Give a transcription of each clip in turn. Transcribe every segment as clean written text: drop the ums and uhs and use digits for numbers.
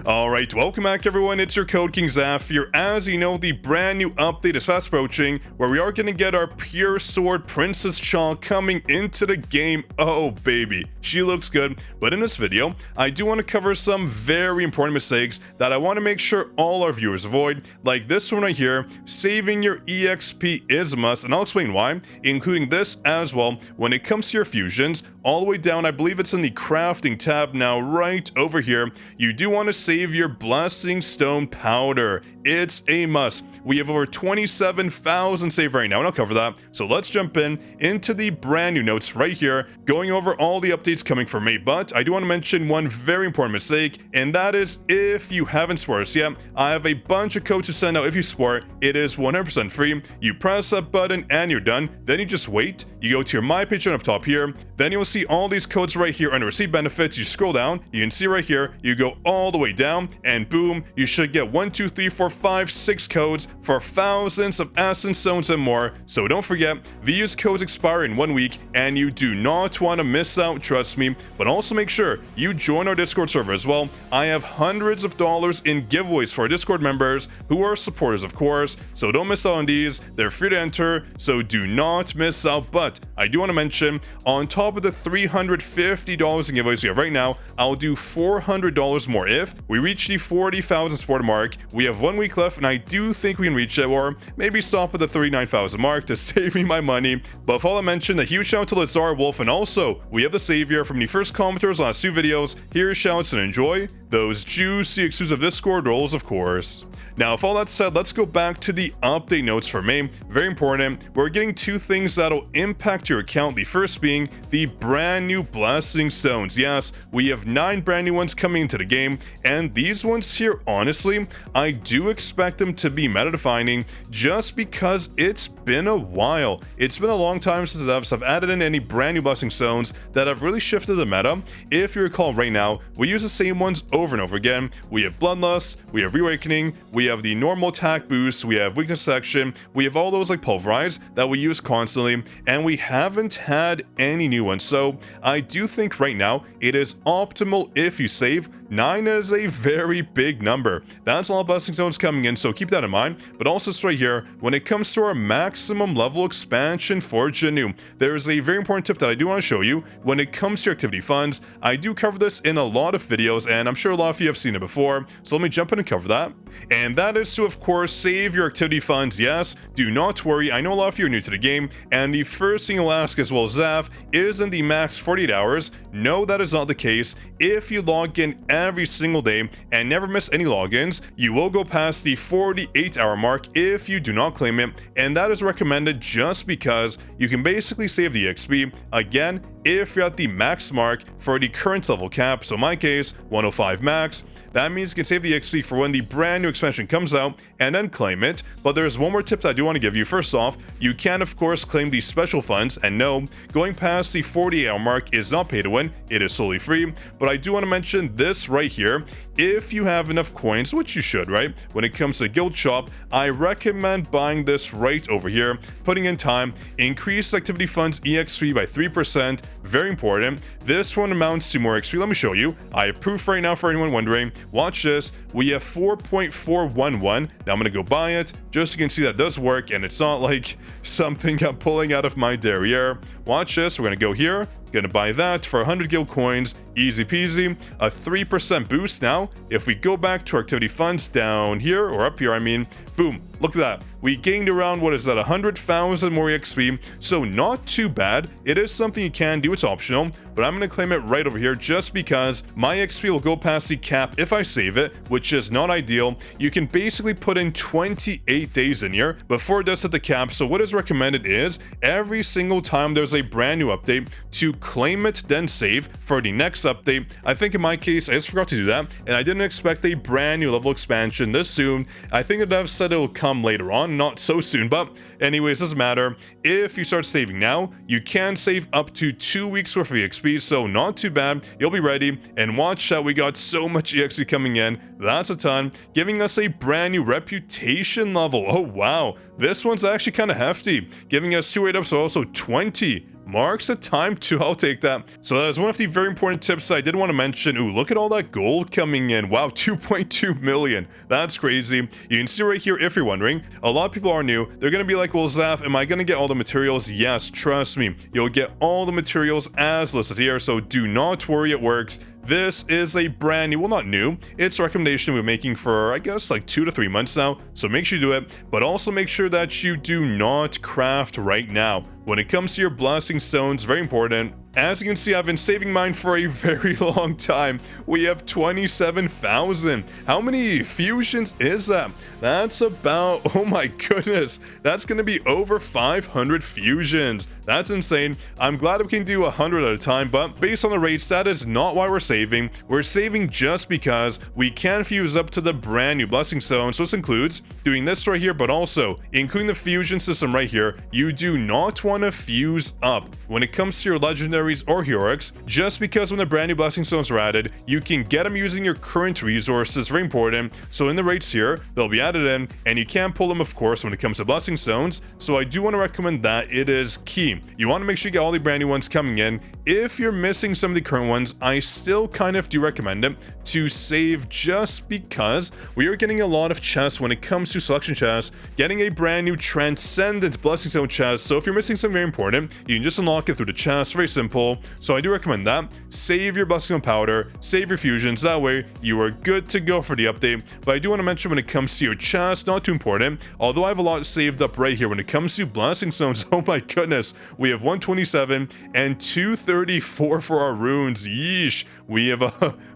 Alright, welcome back everyone, it's your Code King Zaf here. As you know, the brand new update is fast approaching, where we are going to get our Pure Sword Princess Cha coming into the game. Oh baby, she looks good. But in this video, I do want to cover some very important mistakes that I want to make sure all our viewers avoid, like this one right here. Saving your EXP is a must, and I'll explain why, including this as well. When it comes to your fusions, all the way down, I believe it's in the crafting tab now, right over here, you do want to save your blessing stone powder. It's a must. We have over 27,000 saved right now, and I'll cover that. So let's jump into the brand new notes right here, going over all the updates coming from me. But I do want to mention one very important mistake, and that is if you haven't supported us yet, I have a bunch of codes to send out if you support. It is 100% free. You press that button and you're done. Then you just wait. You go to your My Patreon up top here. Then you will see all these codes right here under receipt benefits. You scroll down, you can see right here, you go all the way down, and boom, you should get 1, 2, 3, 4, 5, 6 codes for thousands of essence stones and more. So don't forget, these codes expire in 1 week, and you do not want to miss out, trust me. But also make sure you join our Discord server as well. I have hundreds of dollars in giveaways for our Discord members who are supporters, of course, so don't miss out on these. They're free to enter, so do not miss out. But I do want to mention, on top of the $350 in giveaways we have right now, I'll do $400 more if we reach the 40,000 supporter mark. We have 1 week left, and I do think we can reach it, or maybe stop at the 39,000 mark to save me my money. But for all I mentioned, a huge shout out to Lazar Wolf, and also we have the savior from the first commenters last 2 videos. Here's shouts, and enjoy those juicy exclusive Discord roles, of course. Now, with all that said, let's go back to the update notes for me. Very important. We're getting 2 things that'll impact your account. The first being the brand new blessing stones. Yes, we have 9 brand new ones coming into the game, and these ones here, honestly, I do expect them to be meta defining, just because it's been a while. It's been a long time since I've added in any brand new blessing stones that have really shifted the meta. If you recall right now, we use the same ones over and over again. We have Bloodlust, we have Reawakening, we have the normal attack boost, we have weakness section, we have all those like Pulverize that we use constantly, and we haven't had any new ones. So I do think right now it is optimal if you save. 9 is a very big number. That's a lot of blessing zones coming in, so keep that in mind. But also right here, when it comes to our maximum level expansion for jinwoo, there is a very important tip that I do want to show you. When it comes to activity funds, I do cover this in a lot of videos, and I'm sure a lot of you have seen it before, so let me jump in and cover that. And that is to, of course, save your activity funds. Yes, do not worry, I know a lot of you are new to the game, and the first thing you'll ask as well, Zaf, is in the max 48 hours. No, that is not the case. If you log in every single day and never miss any logins, you will go past the 48-hour mark if you do not claim it, and that is recommended just because you can basically save the XP again if you're at the max mark for the current level cap. So in my case, 105 max. That means you can save the XP for when the brand new expansion comes out and then claim it. But there's one more tip that I do want to give you. First off, you can of course claim these special funds, and no, going past the 48-hour mark is not pay to win, it is solely free. But I do want to mention this right here. If you have enough coins, which you should, right? When it comes to guild shop, I recommend buying this right over here, putting in time, increase activity funds EXP by 3%, very important. This one amounts to more XP. Let me show you. I have proof right now for anyone wondering. Watch this. We have 4.411. Now I'm gonna go buy it, just so you can see that does work, and it's not like something I'm pulling out of my derriere. Watch this. We're gonna go here. Gonna buy that for 100 guild coins, easy peasy, a 3% boost. Now, if we go back to our activity funds down here, or up here, I mean, boom, look at that. We gained around, what is that, 100,000 more XP, so not too bad. It is something you can do, it's optional, but I'm gonna claim it right over here just because my XP will go past the cap if I save it, which is not ideal. You can basically put in 28 days in here before it does hit the cap, so what is recommended is every single time there's a brand new update to claim it, then save for the next update. I think in my case, I just forgot to do that, and I didn't expect a brand new level expansion this soon. I think the devs said it'll come later on, not so soon, but anyways, doesn't matter. If you start saving now, you can save up to 2 weeks worth of EXP, so not too bad. You'll be ready, and watch out, we got so much EXP coming in. That's a ton, giving us a brand new reputation level. Oh wow, this one's actually kind of hefty, giving us 2 8 ups, so also 20 marks a time to. I'll take that. So that is one of the very important tips I did want to mention. Ooh, look at all that gold coming in. Wow, 2.2 million. That's crazy. You can see right here, if you're wondering, a lot of people are new. They're going to be like, well, Zaf, am I going to get all the materials? Yes, trust me. You'll get all the materials as listed here, so do not worry, it works. This is a brand new, well, not new, it's a recommendation we're making for, I guess, like 2 to 3 months now, so make sure you do it, but also make sure that you do not craft right now. When it comes to your blessing stones, very important. As you can see, I've been saving mine for a very long time. We have 27,000. How many fusions is that? That's about, oh my goodness, that's going to be over 500 fusions. That's insane. I'm glad we can do 100 at a time, but based on the rates, that is not why we're saving. We're saving just because we can fuse up to the brand new blessing stone. So this includes doing this right here, but also including the fusion system right here. You do not want to fuse up when it comes to your legendaries or heroics, just because when the brand new blessing stones are added, you can get them using your current resources. Very important. So in the rates here, they'll be added in, and you can pull them, of course, when it comes to blessing stones. So I do want to recommend that. It is key. You want to make sure you get all the brand new ones coming in. If you're missing some of the current ones, I still kind of do recommend it to save, just because we are getting a lot of chests when it comes to selection chests, getting a brand new transcendent blessing stone chest. So if you're missing something very important, you can just unlock it through the chest. Very simple. So I do recommend that. Save your blessing stone powder, save your fusions. That way you are good to go for the update. But I do want to mention when it comes to your chest, not too important, although I have a lot saved up right here when it comes to blessing stones. Oh my goodness, we have 127 and 234 for our runes. Yeesh. We have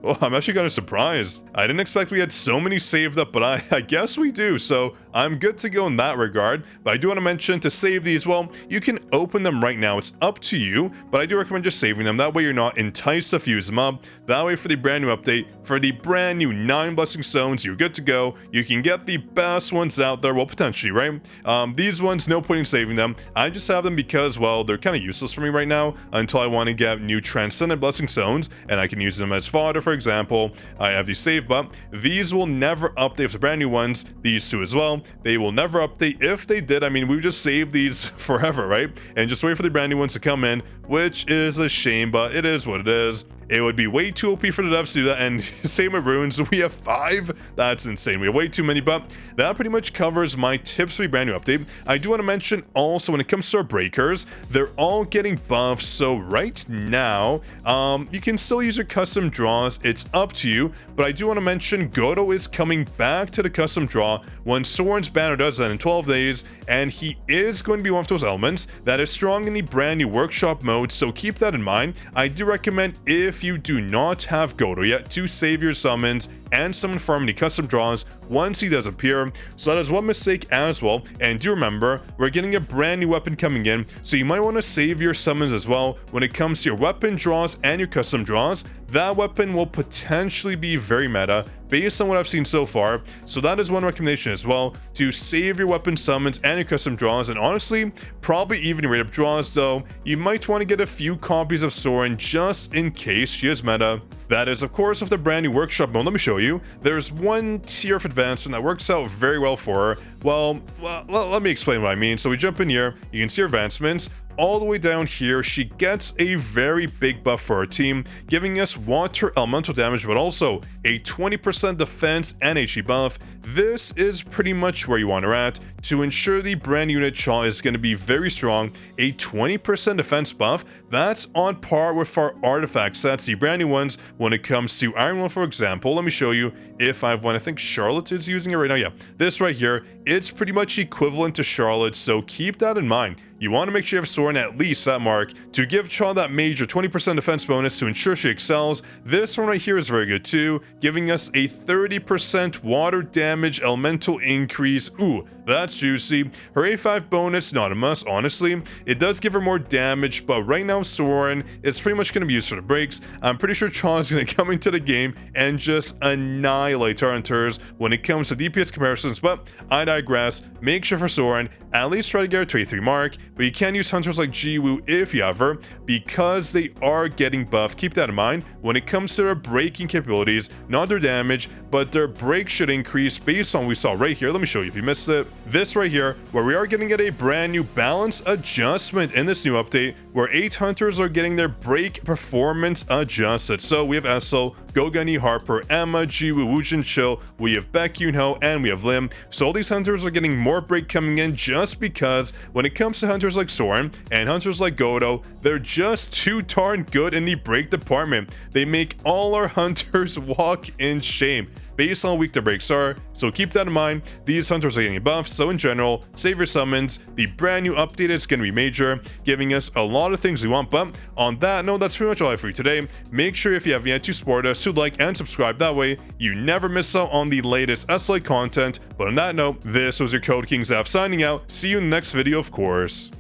well, I'm actually kind of surprised. I didn't expect we had so many saved up, but I guess we do. So I'm good to go in that regard. But I do want to mention, to save these, well, you can open them right now. It's up to you, but I do recommend just saving them. That way you're not enticed to fuse them up. That way for the brand new update, for the brand new 9 blessing stones, you're good to go. You can get the best ones out there, well, potentially, right? These ones, no point in saving them. I just have them because, well, they're kind of useless for me right now until I want to get new transcendent blessing stones, and I can use them as fodder. For example, I have the save, but these will never update for the brand new ones. These two as well, they will never update. If they did, I mean, we would just save these forever, right? And just wait for the brand new ones to come in, which is a shame, but it is what it is. It would be way too OP for the devs to do that, and same with runes. We have 5. That's insane. We have way too many, but that pretty much covers my tips for the brand new update. I do want to mention also, when it comes to our breakers, they're all getting buffs. So right now, you can still use your custom draws. It's up to you, but I do want to mention Goto is coming back to the custom draw when Soren's banner does that in 12 days, and he is going to be one of those elements that is strong in the brand new workshop mode. So keep that in mind. I do recommend, if you do not have Goto yet, to save your summons and summon farm the custom draws once he does appear. So that is one mistake as well. And do remember, we're getting a brand new weapon coming in, so you might want to save your summons as well when it comes to your weapon draws and your custom draws. That weapon will potentially be very meta based on what I've seen so far. So that is one recommendation as well, to save your weapon summons and your custom draws. And honestly, probably even your rate up draws, though you might want to get a few copies of Soren just in case she is meta. That is, of course, with the brand new workshop mode. Let me show you. There's one tier of advancement that works out very well for her. Well, let me explain what I mean. So we jump in here, you can see her advancements. All the way down here, she gets a very big buff for her team, giving us water elemental damage, but also a 20% defense and HP buff. This is pretty much where you want her at to ensure the brand unit Chaw is going to be very strong. A 20% defense buff, that's on par with our artifact sets, the brand new ones. When it comes to Iron One, for example, let me show you if I have one. I think Charlotte is using it right now. Yeah, this right here, it's pretty much equivalent to Charlotte, so keep that in mind. You want to make sure you have Soren at least that mark to give Chaw that major 20% defense bonus to ensure she excels. This one right here is very good too, giving us a 30% water damage elemental increase. Ooh, that's juicy. Her A5 bonus, not a must, honestly. It does give her more damage, but right now Soren is pretty much going to be used for the breaks. I'm pretty sure Chaw is going to come into the game and just annihilate our hunters when it comes to DPS comparisons, but I digress. Make sure for Soren, at least try to get her 23 mark, but you can use hunters like jinwoo if you have her, because they are getting buffed. Keep that in mind when it comes to their breaking capabilities, not their damage, but their break should increase based on what we saw right here. Let me show you if you missed it. this right here, where we are going to get a brand new balance adjustment in this new update, where 8 hunters are getting their break performance adjusted. So we have Esso, Gogani, Harper, Emma, Jiwoo, Woojin, Chill, we have Baek Yoonho, and we have Lim. So all these hunters are getting more break coming in just because when it comes to hunters like Soren and hunters like Godo, they're just too darn good in the break department. They make all our hunters walk in shame based on how weak their breaks are, so keep that in mind. These hunters are getting buffs, so in general, save your summons. The brand new update is going to be major, giving us a lot of things we want. But on that note, that's pretty much all I have for you today. Make sure if you haven't yet to support us, to like and subscribe, that way you never miss out on the latest SLA content. But on that note, this was your Code King Zaf signing out. See you in the next video, of course.